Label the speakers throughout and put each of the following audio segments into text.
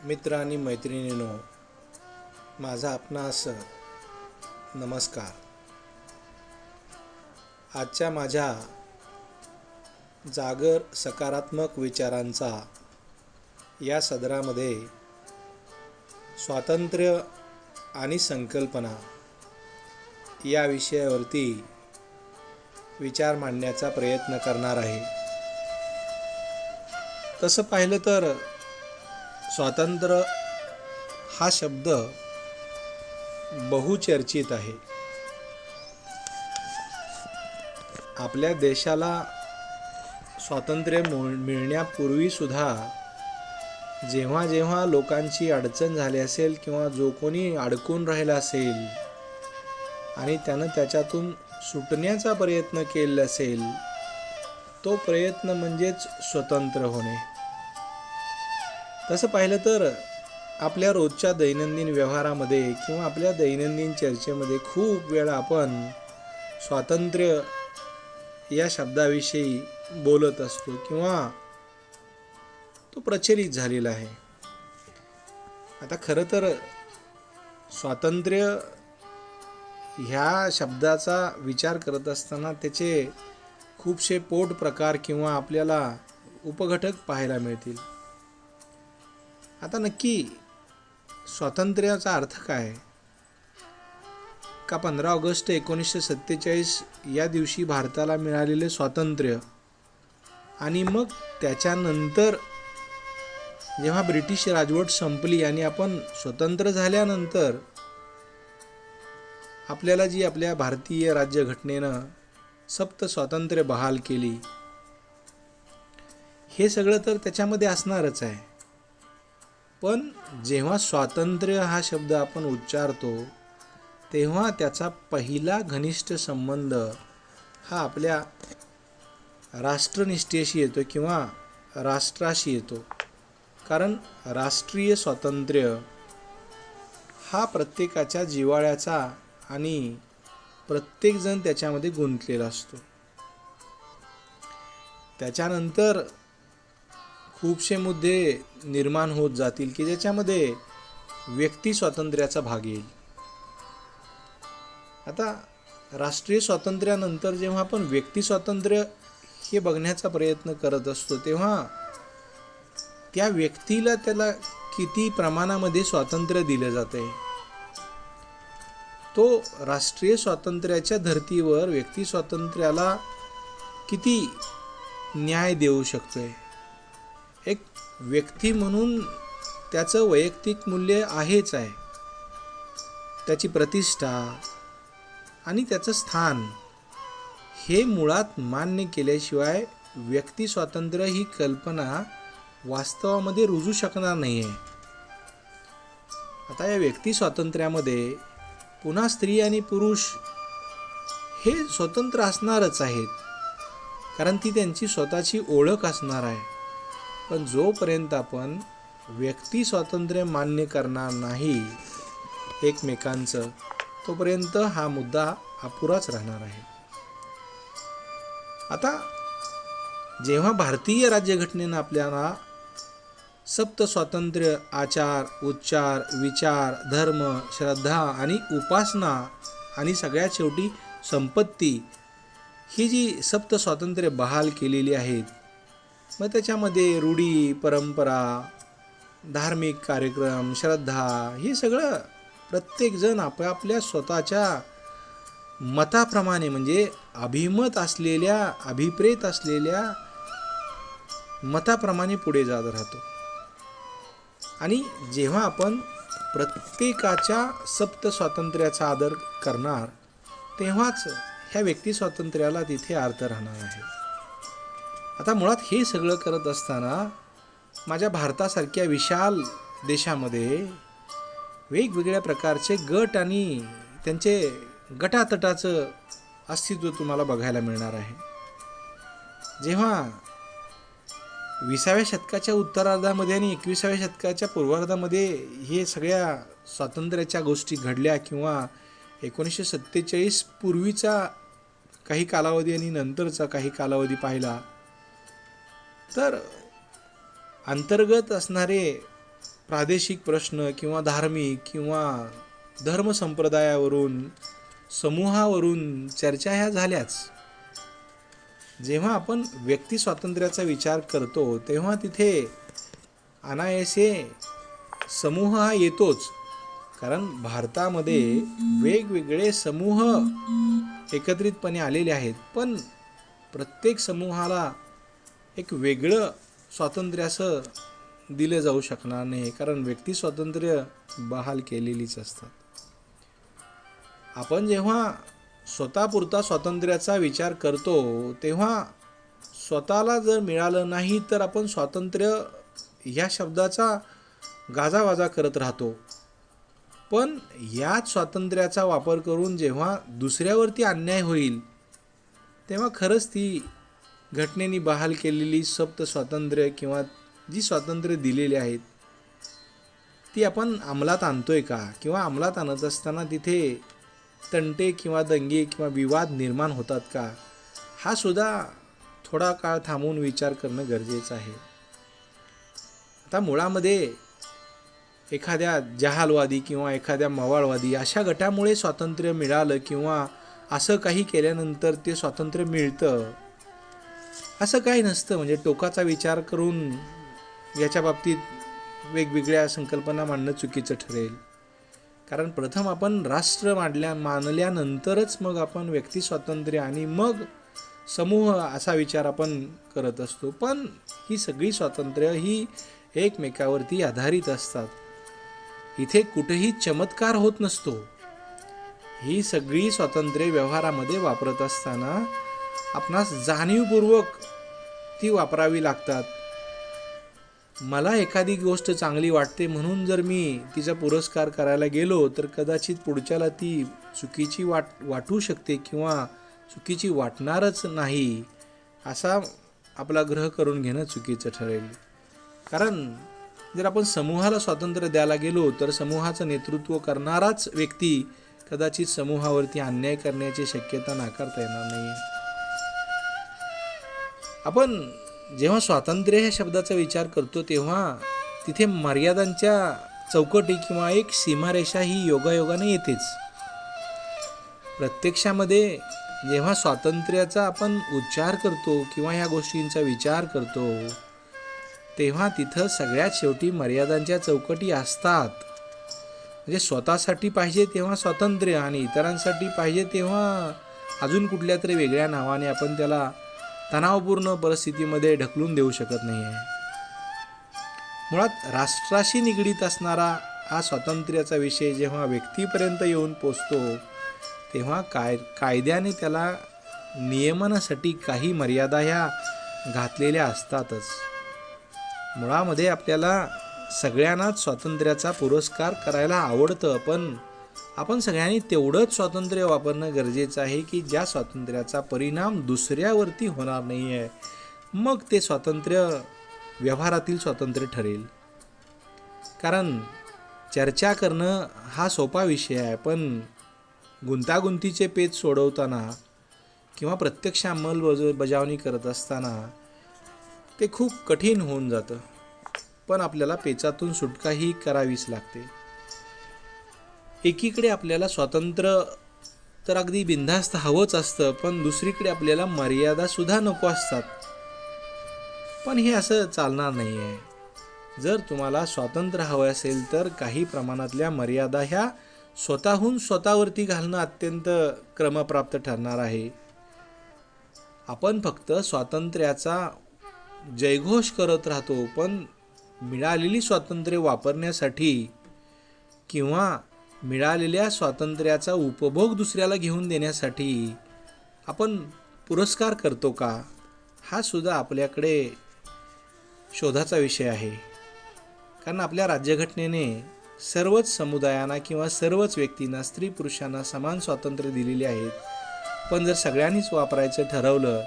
Speaker 1: मित्र आणि मैत्रिणींनो, माझा आपणास नमस्कार. आजच्या माझ्या जागर सकारात्मक विचारांचा या सदरामध्ये स्वातंत्र्य आणि संकल्पना या विषयावरती विचार मांडण्याचा प्रयत्न करणार आहे. तसं पाहिलं तर स्वातंत्र्य हा शब्द बहुचर्चित आहे. आपल्या देशाला स्वातंत्र्य मिळण्यापूर्वी सुद्धा जेव्हा जेव्हा लोकांची अडचण झाली असेल किंवा जो कोणी अडकून राहिला असेल आणि त्यानं त्याच्यातून सुटण्याचा प्रयत्न केला असेल, तो प्रयत्न म्हणजेच स्वतंत्र होणे. तसं पाहिलं तर आपल्या रोजच्या दैनंदिन व्यवहारामध्ये किंवा आपल्या दैनंदिन चर्चेमध्ये खूप वेळा आपण स्वातंत्र्य या शब्दाविषयी बोलत असतो किंवा तो प्रचलित झालेला आहे. आता खरं तर स्वातंत्र्य ह्या शब्दाचा विचार करत असताना त्याचे खूपसे पोट प्रकार किंवा आपल्याला उपघटक पाहायला मिळतील. आता नक्की स्वातंत्र्याचा अर्थ काय? का 15 ऑगस्ट 1947 या दिवशी भारताला मिळालेले स्वातंत्र्य आणि मग त्याच्यानंतर जेव्हा ब्रिटिश राजवट संपली आणि आपण स्वतंत्र झाल्यानंतर आपल्याला जी आपल्या भारतीय राज्यघटनेनं सप्त स्वातंत्र्य बहाल केली, हे सगळं तर त्याच्यामध्ये असणारच आहे. पण जेव्हा स्वातंत्र्य हा शब्द आपण उच्चारतो तेव्हा त्याचा पहिला घनिष्ठ संबंध हा आपल्या राष्ट्रनिष्ठेशी येतो किंवा राष्ट्राशी येतो. कारण राष्ट्रीय स्वातंत्र्य हा प्रत्येकाच्या जिव्हाळ्याचा आणि प्रत्येकजण त्याच्यामध्ये गुंतलेला असतो. त्याच्यानंतर खूपसे मुद्दे निर्माण होत जातील की ज्याच्यामध्ये व्यक्ती स्वातंत्र्याचा भाग येईल. आता राष्ट्रीय स्वातंत्र्यानंतर जेव्हा आपण व्यक्ती स्वातंत्र्य हे बघण्याचा प्रयत्न करत असतो तेव्हा त्या व्यक्तीला त्याला किती प्रमाणामध्ये स्वातंत्र्य दिलं जातंय, तो राष्ट्रीय स्वातंत्र्याच्या धर्तीवर व्यक्ती स्वातंत्र्याला किती न्याय देऊ शकतोय. एक व्यक्ती म्हणून त्याचं वैयक्तिक मूल्य आहेच आहे, त्याची प्रतिष्ठा आणि त्याचं स्थान हे मुळात मान्य केल्याशिवाय व्यक्ती स्वातंत्र्य ही कल्पना वास्तवामध्ये रुजू शकणार नाही आहे. आता या व्यक्ती स्वातंत्र्यामध्ये पुन्हा स्त्री आणि पुरुष हे स्वतंत्र असणारच आहेत, कारण ती त्यांची स्वतःची ओळख असणार आहे. पण जोपर्यंत आपण व्यक्ती स्वातंत्र्य मान्य करणार नाही एकमेकांचं, तोपर्यंत हा मुद्दा अपुराच राहणार आहे. आता जेव्हा भारतीय राज्यघटनेनं आपल्याला सप्त स्वातंत्र्य आचार, उच्चार, विचार, धर्म, श्रद्धा आणि उपासना आणि सगळ्यात शेवटी संपत्ती ही जी सप्त स्वातंत्र्य बहाल केलेली आहेत, मग त्याच्यामध्ये रूढी, परंपरा, धार्मिक कार्यक्रम, श्रद्धा हे सगळं प्रत्येकजण आपापल्या स्वतःच्या मताप्रमाणे म्हणजे अभिमत असलेल्या, अभिप्रेत असलेल्या मताप्रमाणे पुढे जात राहतो. आणि जेव्हा आपण प्रत्येकाच्या सप्त स्वातंत्र्याचा आदर करणार तेव्हाच ह्या व्यक्ती स्वातंत्र्याला तिथे अर्थ राहणार आहे. आता मुळात हे सगळं करत असताना माझ्या भारतासारख्या विशाल देशामध्ये वेगवेगळ्या प्रकारचे गट आणि त्यांचे गटातटाचं अस्तित्व तुम्हाला बघायला मिळणार आहे. जेव्हा 20व्या शतकाच्या उत्तरार्धामध्ये आणि 21व्या शतकाच्या पूर्वार्धामध्ये हे सगळ्या स्वातंत्र्याच्या गोष्टी घडल्या किंवा 1947 पूर्वीचा काही कालावधी आणि नंतरचा काही कालावधी पाहिला तर अंतर्गत असणारे प्रादेशिक प्रश्न किंवा धार्मिक किंवा धर्म संप्रदायावरून समूहावरून चर्चा ह्या झाल्याच. जेव्हा आपण व्यक्ती स्वातंत्र्याचा विचार करतो तेव्हा तिथे अनायासे समूह हा येतोच. कारण भारतामध्ये वेगवेगळे समूह एकत्रितपणे आलेले आहेत, पण प्रत्येक समूहाला एक वेगळं स्वातंत्र्य असं दिलं जाऊ शकणार नाही, कारण व्यक्ती स्वातंत्र्य बहाल केलेलीच असतात. आपण जेव्हा स्वतःपुरता स्वातंत्र्याचा विचार करतो तेव्हा स्वतःला जर मिळालं नाही तर आपण स्वातंत्र्य ह्या शब्दाचा गाजावाजा करत राहतो. पण याच स्वातंत्र्याचा वापर करून जेव्हा दुसऱ्यावरती अन्याय होईल तेव्हा खरंच ती घटनेने बहाल केलेली सप्त स्वातंत्र्य किंवा जी स्वातंत्र्य दिलेली आहेत ती आपण अंमलात आणतोय का, किंवा अंमलात आणत असताना तिथे तंटे किंवा दंगे किंवा विवाद निर्माण होतात का, हा सुद्धा थोडा काळ थांबून विचार करणं गरजेचं आहे. आता मुळामध्ये एखाद्या जहालवादी किंवा एखाद्या मवाळवादी अशा गटामुळे स्वातंत्र्य मिळालं किंवा असं काही केल्यानंतर ते स्वातंत्र्य मिळतं असं काही नसतं. म्हणजे टोकाचा विचार करून याच्या बाबतीत वेगवेगळ्या संकल्पना मांडणं चुकीचं ठरेल. कारण प्रथम आपण राष्ट्र मानल्यानंतरच मग आपण व्यक्ती स्वातंत्र्य आणि मग समूह असा विचार आपण करत असतो. पण ही सगळी स्वातंत्र्य ही एकमेकावरती आधारित असतात. इथे कुठेही चमत्कार होत नसतो. ही सगळी स्वातंत्र्य व्यवहारामध्ये वापरत असताना आपणास जाणीवपूर्वक ती वापरावी लागतात. मला एखादी गोष्ट चांगली वाटते म्हणून जर मी तिचा पुरस्कार करायला गेलो तर कदाचित पुढच्याला ती चुकीची वाटू शकते किंवा चुकीची वाटणारच नाही, असा आपला ग्रह करून घेणं चुकीचं ठरेल. कारण जर आपण समूहाला स्वातंत्र्य द्यायला गेलो तर समूहाचं नेतृत्व करणाराच व्यक्ती कदाचित समूहावरती अन्याय करण्याची शक्यता नाकारता येणार नाही. आपण जेव्हा स्वातंत्र्य ह्या शब्दाचा विचार करतो तेव्हा तिथे मर्यादांच्या चौकटी किंवा एक सीमारेषा ही योगायोगाने येतेच. प्रत्यक्षामध्ये जेव्हा स्वातंत्र्याचा आपण उच्चार करतो किंवा ह्या गोष्टींचा विचार करतो तेव्हा तिथं सगळ्यात शेवटी मर्यादांच्या चौकटी असतात. म्हणजे स्वतःसाठी पाहिजे तेव्हा स्वातंत्र्य आणि इतरांसाठी पाहिजे तेव्हा अजून कुठल्या तरी वेगळ्या नावाने आपण त्याला तणावपूर्ण परिस्थितीमध्ये ढकलून देऊ शकत नाही आहे. मुळात राष्ट्राशी निगडीत असणारा हा स्वातंत्र्याचा विषय जेव्हा व्यक्तीपर्यंत येऊन पोचतो तेव्हा कायद्याने त्याला नियमनासाठी काही मर्यादा ह्या घातलेल्या असतातच. मुळामध्ये आपल्याला सगळ्यांनाच स्वातंत्र्याचा पुरस्कार करायला आवडतं, पण आपण सगळ्यांनी तेवढंच स्वातंत्र्य वापरणं गरजेचं आहे की ज्या स्वातंत्र्याचा परिणाम दुसऱ्यावरती होणार नाही आहे. मग ते स्वातंत्र्य व्यवहारातील स्वातंत्र्य ठरेल. कारण चर्चा करणं हा सोपा विषय आहे, पण गुंतागुंतीचे पेच सोडवताना किंवा प्रत्यक्ष अंमलबजावणी करत असताना ते खूप कठीण होऊन जातं. पण आपल्याला पेचातून सुटका ही करावीच लागते. एकीकडे आपल्याला स्वातंत्र्य तर अगदी बिनधास्त हवंच असतं, पण दुसरीकडे आपल्याला मर्यादासुद्धा नको असतात. पण हे असं चालणार नाही आहे. जर तुम्हाला स्वातंत्र्य हवं असेल तर काही प्रमाणातल्या मर्यादा ह्या स्वतःवरती घालणं अत्यंत क्रमप्राप्त ठरणार आहे. आपण फक्त स्वातंत्र्याचा जयघोष करत राहतो, पण मिळालेली स्वातंत्र्य वापरण्यासाठी किंवा मिळालेल्या स्वातंत्र्याचा उपभोग दुसऱ्याला घेऊन देण्यासाठी आपण पुरस्कार करतो का, हा सुद्धा आपल्याकडे शोधाचा विषय आहे. कारण आपल्या राज्यघटनेने सर्वच समुदायांना किंवा सर्वच व्यक्तींना, स्त्री पुरुषांना समान स्वातंत्र्य दिलेले आहेत. पण जर सगळ्यांनीच वापरायचं ठरवलं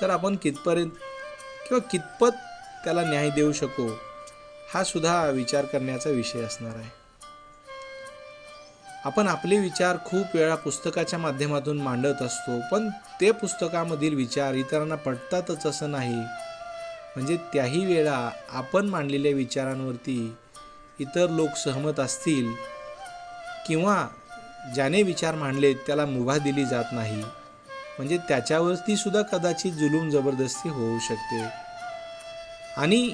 Speaker 1: तर आपण कितपत त्याला न्याय देऊ शकू, हा सुद्धा विचार करण्याचा विषय असणार आहे. आपण आपले विचार खूप वेळा पुस्तकाच्या माध्यमातून मांडत असतो, पण ते पुस्तकामधील विचार इतरांना पटतातच असं नाही. म्हणजे त्याही वेळा आपण मांडलेल्या विचारांवरती इतर लोक सहमत असतील किंवा ज्याने विचार मांडलेत त्याला मुभा दिली जात नाही, म्हणजे त्याच्यावरती सुद्धा कदाचित जुलूम जबरदस्ती होऊ शकते आणि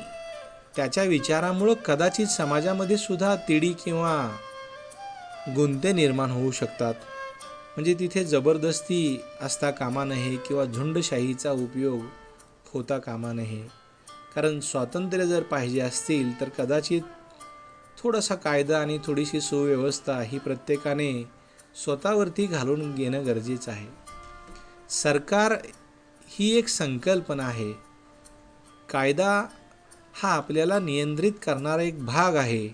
Speaker 1: त्याच्या विचारामुळं कदाचित समाजामध्ये सुद्धा तिढी किंवा गुंते निर्माण होऊ शकतात. म्हणजे तिथे जबरदस्ती असता कामा नये किंवा झुंडशाहीचा उपयोग होता कामा नये. कारण स्वातंत्र्य जर पाहिजे असतील तर कदाचित थोडासा कायदा आणि थोडीशी सुव्यवस्था ही प्रत्येकाने स्वतःवरती घालून घेणं गरजेचं आहे. सरकार ही एक संकल्पना आहे. कायदा हा आपल्याला नियंत्रित करणारा एक भाग आहे.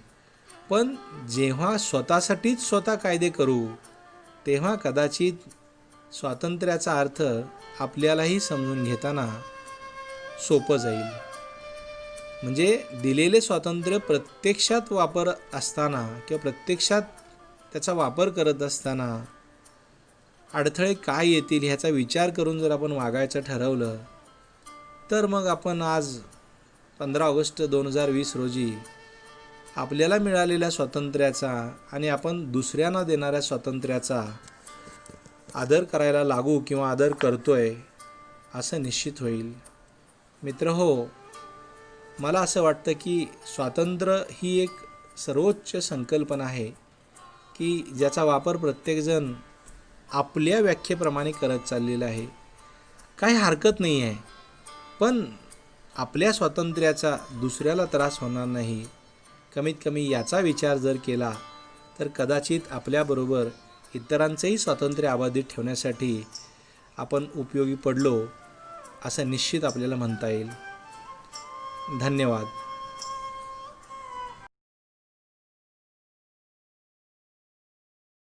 Speaker 1: पण जेव्हा स्वतःसाठीच स्वतः कायदे करू तेव्हा कदाचित स्वातंत्र्याचा अर्थ आपल्यालाही समजून घेताना सोपं जाईल. म्हणजे दिलेले स्वातंत्र्य प्रत्यक्षात वापर असताना किंवा प्रत्यक्षात त्याचा वापर करत असताना अडथळे काय येतील ह्याचा विचार करून जर आपण वागायचं ठरवलं तर मग आपण आज 15 ऑगस्ट 2020 रोजी आपल्याला मिळालेल्या स्वातंत्र्याचा आणि आपण दुसऱ्यांना देणाऱ्या स्वातंत्र्याचा आदर करायला लागू किंवा आदर करतोय असं निश्चित होईल. मित्रहो, मला असं वाटतं की स्वातंत्र्य ही एक सर्वोच्च संकल्पना आहे की ज्याचा वापर प्रत्येकजण आपल्या व्याख्येप्रमाणे करत चाललेला आहे. काही हरकत नाही आहे, पण आपल्या स्वातंत्र्याचा दुसऱ्याला त्रास होणार नाही, कमीत कमी याचा विचार जर केला तर कदाचित आपल्याबरोबर इतरांचंही स्वातंत्र्य अबाधित ठेवण्यासाठी आपण उपयोगी पडलो असं निश्चित आपल्याला म्हणता येईल. धन्यवाद.